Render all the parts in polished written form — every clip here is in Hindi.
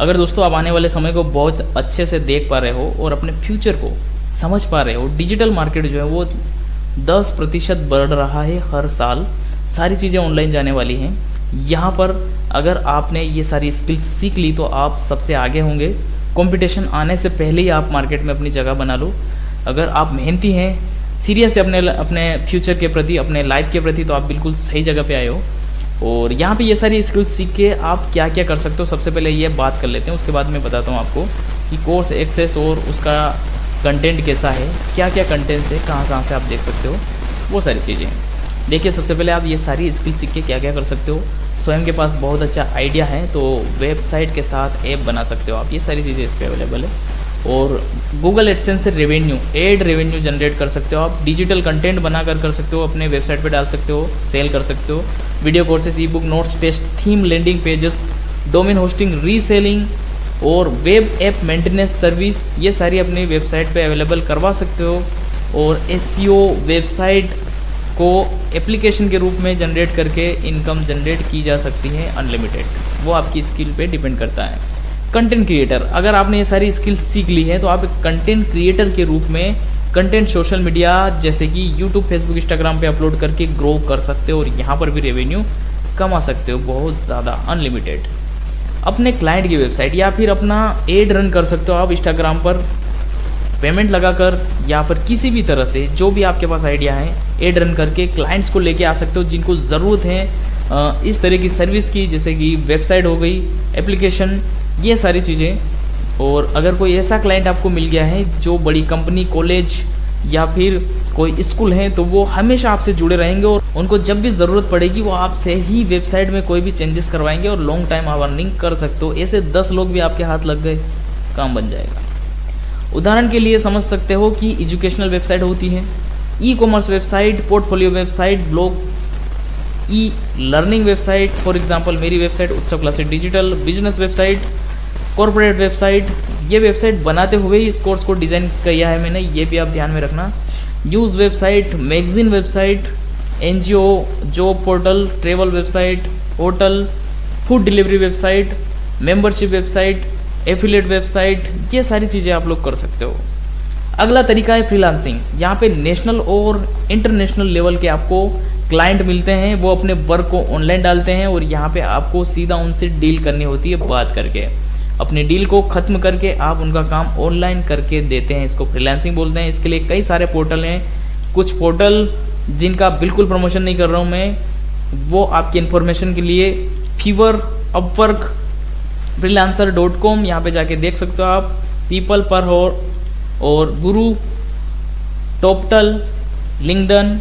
अगर दोस्तों आप आने वाले समय को बहुत अच्छे से देख पा रहे हो और अपने फ्यूचर को समझ पा रहे हो, डिजिटल मार्केट जो है वो 10% बढ़ रहा है हर साल, सारी चीज़ें ऑनलाइन जाने वाली हैं। यहाँ पर अगर आपने ये सारी स्किल्स सीख ली तो आप सबसे आगे होंगे। कंपटीशन आने से पहले ही आप मार्केट में अपनी जगह बना लो। अगर आप मेहनती हैं, सीरियस है अपने फ्यूचर के प्रति, अपने लाइफ के प्रति, तो आप बिल्कुल सही जगह पे आए हो। और यहाँ पे ये सारी स्किल्स सीख के आप क्या क्या कर सकते हो, सबसे पहले ये बात कर लेते हैं, उसके बाद मैं बताता हूँ आपको कि कोर्स एक्सेस और उसका कंटेंट कैसा है, क्या क्या कंटेंट्स है, कहाँ कहाँ से आप देख सकते हो, वो सारी चीज़ें। देखिए सबसे पहले आप ये सारी स्किल सीख के क्या क्या कर सकते हो। स्वयं के पास बहुत अच्छा आइडिया है तो वेबसाइट के साथ ऐप बना सकते हो आप, ये सारी चीज़ें इस पर अवेलेबल है। और गूगल एडसेंस से एड रेवेन्यू जनरेट कर सकते हो आप। डिजिटल कंटेंट बनाकर कर सकते हो, अपने वेबसाइट पे डाल सकते हो, सेल कर सकते हो। Video courses, e book, notes, test, theme, landing pages, domain hosting, reselling और वेब ऐप मेंटेनेंस सर्विस, ये सारी अपनी वेबसाइट पे अवेलेबल करवा सकते हो। और एसईओ, वेबसाइट को एप्लीकेशन के रूप में जनरेट करके इनकम जनरेट की जा सकती है अनलिमिटेड, वो आपकी स्किल पे डिपेंड करता है। कंटेंट क्रिएटर, अगर आपने ये सारी स्किल्स सीख ली है तो आप एक कंटेंट क्रिएटर के रूप में कंटेंट सोशल मीडिया जैसे कि यूट्यूब, फेसबुक, इंस्टाग्राम पे अपलोड करके ग्रो कर सकते हो और यहाँ पर भी रेवेन्यू कमा सकते हो बहुत ज़्यादा अनलिमिटेड। अपने क्लाइंट की वेबसाइट या फिर अपना एड रन कर सकते हो आप इंस्टाग्राम पर पेमेंट लगाकर, या फिर किसी भी तरह से जो भी आपके पास आइडिया है एड रन करके क्लाइंट्स को लेके आ सकते हो जिनको ज़रूरत है इस तरह की सर्विस की, जैसे कि वेबसाइट हो गई, एप्लीकेशन, ये सारी चीज़ें। और अगर कोई ऐसा क्लाइंट आपको मिल गया है जो बड़ी कंपनी, कॉलेज या फिर कोई स्कूल है, तो वो हमेशा आपसे जुड़े रहेंगे और उनको जब भी ज़रूरत पड़ेगी वो आपसे ही वेबसाइट में कोई भी चेंजेस करवाएंगे और लॉन्ग टाइम आप अर्निंग कर सकते हो। ऐसे 10 लोग भी आपके हाथ लग गए, काम बन जाएगा। उदाहरण के लिए समझ सकते हो कि एजुकेशनल वेबसाइट होती है, e commerce website, portfolio website, blog, e learning website, for example मेरी वेबसाइट उत्सव classes digital, business website, corporate website. ये वेबसाइट बनाते हुए इस कोर्स को डिज़ाइन किया है मैंने, ये भी आप ध्यान में रखना। News website, magazine website, NGO, job portal, travel website, hotel, food delivery website, membership website, affiliate website, ये सारी चीज़ें आप लोग कर सकते हो। अगला तरीका है फ्रीलांसिंग। यहाँ पे नेशनल और इंटरनेशनल लेवल के आपको क्लाइंट मिलते हैं, वो अपने वर्क को ऑनलाइन डालते हैं और यहाँ पे आपको सीधा उनसे डील करनी होती है, बात करके अपनी डील को ख़त्म करके आप उनका काम ऑनलाइन करके देते हैं। इसको फ्रीलांसिंग बोलते हैं। इसके लिए कई सारे पोर्टल हैं, कुछ पोर्टल जिनका बिल्कुल प्रमोशन नहीं कर रहा हूँ मैं, वो आपकी इन्फॉर्मेशन के लिए फीवर, अपवर्क, freelancer.com, यहाँ पे जाके देख सकते हो आप। पीपल पर और गुरु, टॉपटल, लिंक्डइन,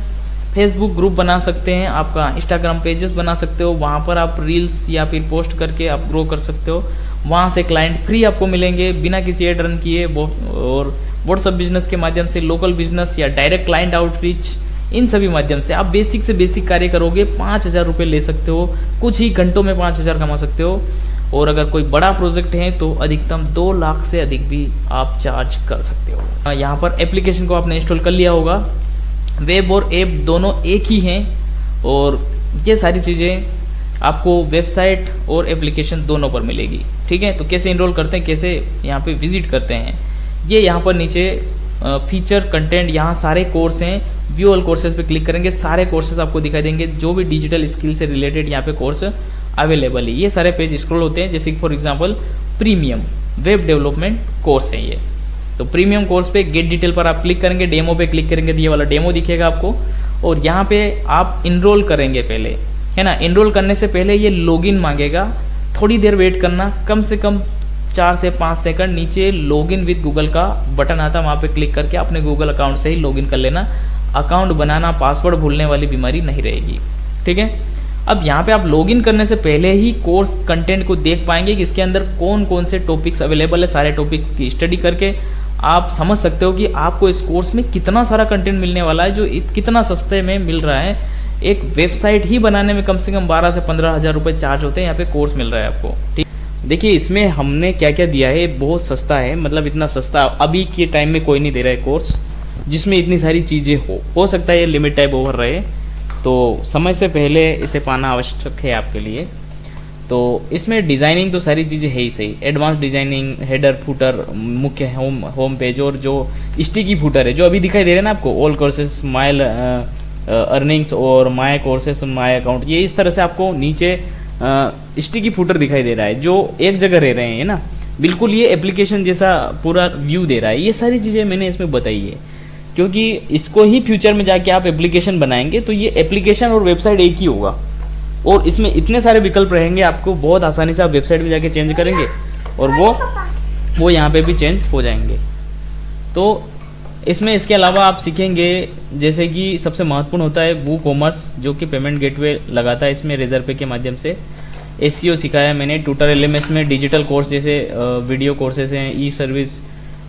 फेसबुक ग्रुप बना सकते हैं, आपका इंस्टाग्राम पेजेस बना सकते हो, वहाँ पर आप रील्स या फिर पोस्ट करके आप ग्रो कर सकते हो। वहाँ से क्लाइंट फ्री आपको मिलेंगे बिना किसी एड रन किए। और व्हाट्सअप बिजनेस के माध्यम से, लोकल बिजनेस या डायरेक्ट क्लाइंट आउटरीच, इन सभी माध्यम से आप बेसिक से बेसिक कार्य करोगे, 5,000 रुपये ले सकते हो, कुछ ही घंटों में 5,000 कमा सकते हो। और अगर कोई बड़ा प्रोजेक्ट है तो अधिकतम 2 लाख से अधिक भी आप चार्ज कर सकते हो। यहाँ पर एप्लीकेशन को आपने इंस्टॉल कर लिया होगा, वेब और ऐप दोनों एक ही हैं और ये सारी चीज़ें आपको वेबसाइट और एप्लीकेशन दोनों पर मिलेगी। ठीक है, तो कैसे इनरोल करते हैं, कैसे यहाँ पे विजिट करते हैं, ये यहाँ पर नीचे फीचर कंटेंट, यहाँ सारे कोर्स हैं। व्यू ऑल कोर्सेज पे क्लिक करेंगे, सारे कोर्सेज आपको दिखाई देंगे, जो भी डिजिटल स्किल से रिलेटेड यहाँ पे कोर्स अवेलेबल है। ये सारे पेज स्क्रॉल होते हैं, जैसे कि for example premium web development course है ये। तो प्रीमियम कोर्स पे गेट डिटेल पर आप क्लिक करेंगे, डेमो पे क्लिक करेंगे तो ये वाला डेमो दिखेगा आपको। और यहाँ पे आप इनरोल करेंगे पहले, है ना। इनरोल करने से पहले ये लॉगिन मांगेगा, थोड़ी देर वेट करना, कम से कम 4 से 5 सेकंड। नीचे लॉगिन विद गूगल का बटन आता है, वहाँ पे क्लिक करके अपने गूगल अकाउंट से ही लॉगिन कर लेना। अकाउंट बनाना, पासवर्ड भूलने वाली बीमारी नहीं रहेगी। ठीक है, अब यहाँ पे आप लॉगिन करने से पहले ही कोर्स कंटेंट को देख पाएंगे कि इसके अंदर कौन कौन से टॉपिक्स अवेलेबल है। सारे टॉपिक्स की स्टडी करके आप समझ सकते हो कि आपको इस कोर्स में कितना सारा कंटेंट मिलने वाला है, जो कितना सस्ते में मिल रहा है। एक वेबसाइट ही बनाने में कम से कम 12 से 15,000 रुपये चार्ज होते हैं, यहाँ पे कोर्स मिल रहा है आपको। ठीक, देखिए इसमें हमने क्या क्या दिया है, बहुत सस्ता है, मतलब इतना सस्ता अभी के टाइम में कोई नहीं दे रहा है कोर्स जिसमें इतनी सारी चीज़ें हो सकता है ये लिमिट टाइप ओवर रहे, तो समय से पहले इसे पाना आवश्यक है आपके लिए। तो इसमें डिज़ाइनिंग तो सारी चीज़ें है ही सही, एडवांस डिज़ाइनिंग, हेडर, फूटर, मुख्य होम पेज, और जो स्टिकी फूटर है जो अभी दिखाई दे रहे हैं ना आपको, ऑल कोर्सेज, माई अर्निंग्स और माई कोर्सेज, माई अकाउंट, ये इस तरह से आपको नीचे स्टिकी फूटर दिखाई दे रहा है जो एक जगह रह रहे हैं ना, बिल्कुल ये एप्लीकेशन जैसा पूरा व्यू दे रहा है। ये सारी चीज़ें मैंने इसमें बताई है, क्योंकि इसको ही फ्यूचर में जाके आप एप्लीकेशन बनाएंगे तो ये एप्लीकेशन और वेबसाइट एक ही होगा, और इसमें इतने सारे विकल्प रहेंगे, आपको बहुत आसानी से आप वेबसाइट में जाके चेंज करेंगे और वो यहाँ पे भी चेंज हो जाएंगे। तो इसमें इसके अलावा आप सीखेंगे, जैसे कि सबसे महत्वपूर्ण होता है वो कॉमर्स, जो कि पेमेंट गेटवे लगाता है इसमें रेजरपे के माध्यम से। एसईओ सिखाया मैंने, ट्यूटर एलएमएस में डिजिटल कोर्स जैसे वीडियो कोर्सेज हैं, ई सर्विस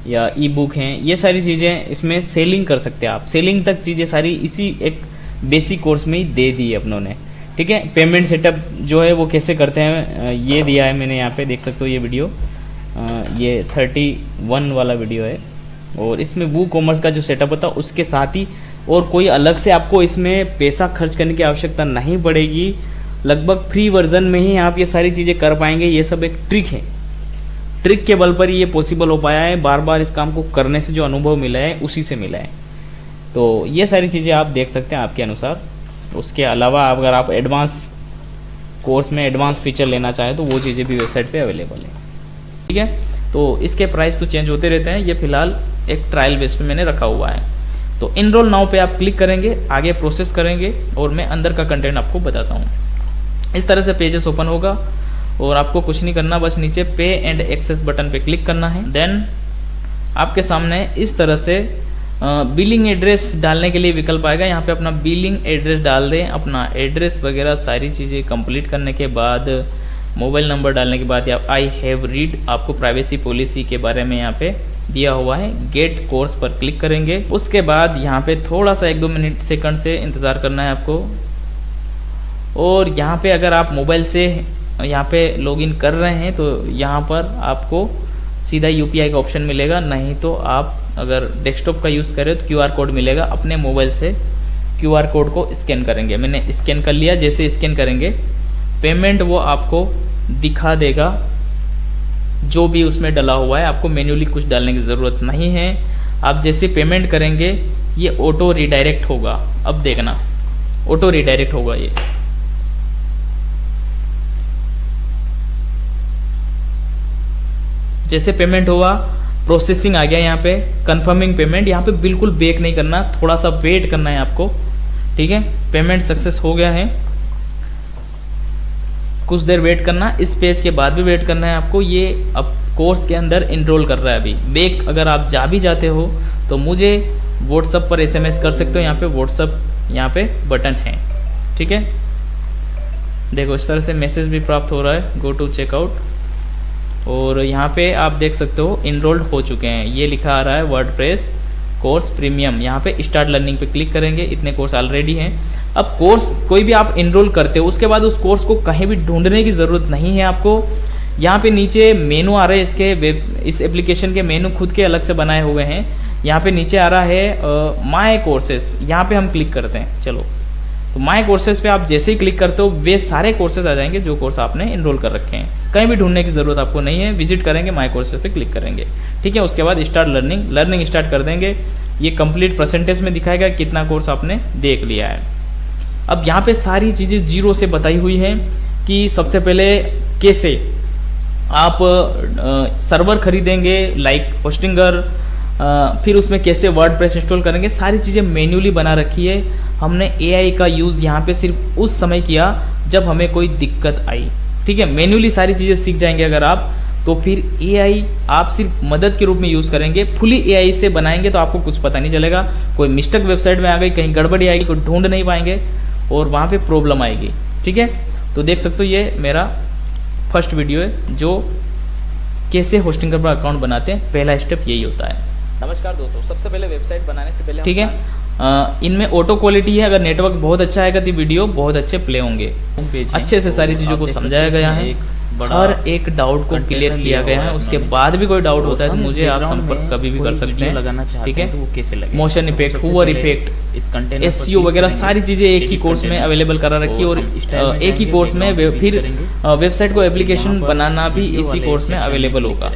या ई बुक हैं, ये सारी चीज़ें इसमें सेलिंग कर सकते हैं आप। सेलिंग तक चीज़ें सारी इसी एक बेसिक कोर्स में ही दे दी है अपनों ने, ठीक है। पेमेंट सेटअप जो है वो कैसे करते हैं ये दिया है मैंने, यहाँ पे देख सकते हो ये वीडियो, ये 31 वाला वीडियो है, और इसमें वो कॉमर्स का जो सेटअप होता है उसके साथ ही, और कोई अलग से आपको इसमें पैसा खर्च करने की आवश्यकता नहीं पड़ेगी। लगभग फ्री वर्जन में ही आप ये सारी चीज़ें कर पाएंगे। ये सब एक ट्रिक है, ट्रिक के बल पर ही ये पॉसिबल हो पाया है। बार बार इस काम को करने से जो अनुभव मिला है उसी से मिला है। तो ये सारी चीज़ें आप देख सकते हैं आपके अनुसार। उसके अलावा अगर आप एडवांस कोर्स में एडवांस फीचर लेना चाहें तो वो चीज़ें भी वेबसाइट पे अवेलेबल है, ठीक है। तो इसके प्राइस तो चेंज होते रहते हैं, ये फिलहाल एक ट्रायल बेस पे मैंने रखा हुआ है। तो इनरोल नाउ पे आप क्लिक करेंगे, आगे प्रोसेस करेंगे और मैं अंदर का कंटेंट आपको बताता हूँ। इस तरह से पेजेस ओपन होगा और आपको कुछ नहीं करना, बस नीचे पे एंड एक्सेस बटन पे क्लिक करना है। देन आपके सामने इस तरह से बिलिंग एड्रेस डालने के लिए विकल्प आएगा। यहाँ पे अपना बिलिंग एड्रेस डाल दें, अपना एड्रेस वगैरह सारी चीज़ें कंप्लीट करने के बाद मोबाइल नंबर डालने के बाद आई हैव रीड, आपको प्राइवेसी पॉलिसी के बारे में यहाँ पे दिया हुआ है। गेट कोर्स पर क्लिक करेंगे, उसके बाद यहाँ पे थोड़ा सा 1-2 मिनट सेकंड से इंतज़ार करना है आपको। और यहाँ पे अगर आप मोबाइल से यहाँ पे लॉगिन कर रहे हैं तो यहाँ पर आपको सीधा यूपीआई का ऑप्शन मिलेगा, नहीं तो आप अगर डेस्कटॉप का यूज़ करें तो क्यूआर कोड मिलेगा। अपने मोबाइल से क्यूआर कोड को स्कैन करेंगे, मैंने स्कैन कर लिया। जैसे स्कैन करेंगे पेमेंट वो आपको दिखा देगा, जो भी उसमें डला हुआ है। आपको मैन्युअली कुछ डालने की ज़रूरत नहीं है। आप जैसे पेमेंट करेंगे ये ऑटो रिडायरेक्ट होगा। अब देखना ऑटो रिडायरेक्ट होगा, ये जैसे पेमेंट हुआ प्रोसेसिंग आ गया, यहाँ पे कंफर्मिंग पेमेंट। यहाँ पे बिल्कुल बेक नहीं करना, थोड़ा सा वेट करना है आपको, ठीक है। पेमेंट सक्सेस हो गया है, कुछ देर वेट करना। इस पेज के बाद भी वेट करना है आपको। ये अब कोर्स के अंदर इनरोल कर रहा है अभी। बेक अगर आप जा भी जाते हो तो मुझे व्हाट्सअप पर SMS कर सकते हो। यहाँ पे व्हाट्सअप यहाँ पे बटन है, ठीक है। देखो इस तरह से मैसेज भी प्राप्त हो रहा है, गो टू चेकआउट। और यहाँ पे आप देख सकते हो इनरोल्ड हो चुके हैं, ये लिखा आ रहा है वर्डप्रेस कोर्स प्रीमियम। यहाँ पे स्टार्ट लर्निंग पे क्लिक करेंगे, इतने कोर्स ऑलरेडी हैं। अब कोर्स कोई भी आप इनरोल करते हो उसके बाद उस कोर्स को कहीं भी ढूंढने की ज़रूरत नहीं है आपको। यहाँ पे नीचे मेनू आ रहे हैं, इसके इस एप्लीकेशन के मेनू खुद के अलग से बनाए हुए हैं। यहाँ पे नीचे आ रहा है माई कोर्सेस, यहाँ पे हम क्लिक करते हैं। चलो तो माई कोर्सेज पे आप जैसे ही क्लिक करते हो वे सारे कोर्सेज आ जाएंगे जो कोर्स आपने इनरोल कर रखे हैं। कहीं भी ढूंढने की ज़रूरत आपको नहीं है, विजिट करेंगे माई कोर्सेज पे क्लिक करेंगे, ठीक है। उसके बाद स्टार्ट लर्निंग स्टार्ट कर देंगे। ये कंप्लीट परसेंटेज में दिखाएगा कितना कोर्स आपने देख लिया है। अब यहाँ पे सारी चीज़ें जीरो से बताई हुई हैं कि सबसे पहले कैसे आप सर्वर खरीदेंगे लाइक होस्टिंगर, फिर उसमें कैसे वर्डप्रेस इंस्टॉल करेंगे, सारी चीज़ें मैन्युअली बना रखी है। हमने AI का यूज़ यहाँ पे सिर्फ उस समय किया जब हमें कोई दिक्कत आई, ठीक है। मैन्युअली सारी चीज़ें सीख जाएंगे अगर आप, तो फिर AI आप सिर्फ मदद के रूप में यूज़ करेंगे। फुली AI से बनाएंगे तो आपको कुछ पता नहीं चलेगा, कोई मिस्टेक वेबसाइट में आ गई, कहीं गड़बड़ी आएगी, कोई ढूंढ नहीं पाएंगे और वहाँ पे प्रॉब्लम आएगी, ठीक है। तो देख सकते हो ये मेरा फर्स्ट वीडियो है जो कैसे होस्टिंग पर अकाउंट बनाते हैं। पहला स्टेप यही होता है। नमस्कार दोस्तों, सबसे पहले वेबसाइट बनाने से पहले, ठीक है, इनमें ऑटो क्वालिटी है। अगर नेटवर्क बहुत अच्छा आएगा तो वीडियो बहुत अच्छे प्ले होंगे। अच्छे से सारी चीज़ों को समझाया गया है। बड़ा हर एक डाउट को क्लियर किया गया है। उसके बाद भी कोई डाउट होता है तो मुझे आप संपर्क कभी भी कर सकते हैं, लगाना चाहते ठीक हैं तो है। वो कैसे लगेगा? मोशन इफेक्ट, हुवर इफेक्ट, इस कंटेनर एसईओ वगैरह सारी चीज़ें एक ही कोर्स में अवेलेबल करा रखी है, और एक ही कोर्स में फिर वेबसाइट को एप्लीकेशन बनाना भी इसी कोर्स में अवेलेबल होगा,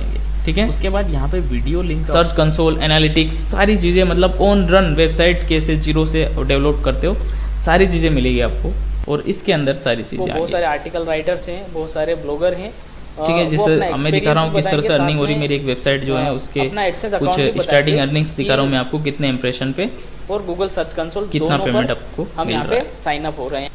ठीक है। उसके बाद यहाँ पे video link, search console, analytics, सारी चीज़ें, मतलब ऑन रन वेबसाइट कैसे जीरो से डेवलप करते हो, सारी चीज़ें मिलेगी आपको। और इसके अंदर सारी चीज़ें, बहुत सारे आर्टिकल राइटर्स हैं, बहुत सारे ब्लॉगर हैं, ठीक है। जैसे मैं दिखा रहा हूँ किस तरह से अर्निंग हो रही है। मेरी एक वेबसाइट जो है उसके कुछ स्टार्टिंग अर्निंग्स दिखा रहा हूँ मैं आपको, कितने इंप्रेशन पे और गूगल सर्च कंसोल कितना पेमेंट आपको हम मिल यहाँ रहा पे साइन अप हो रहे हैं।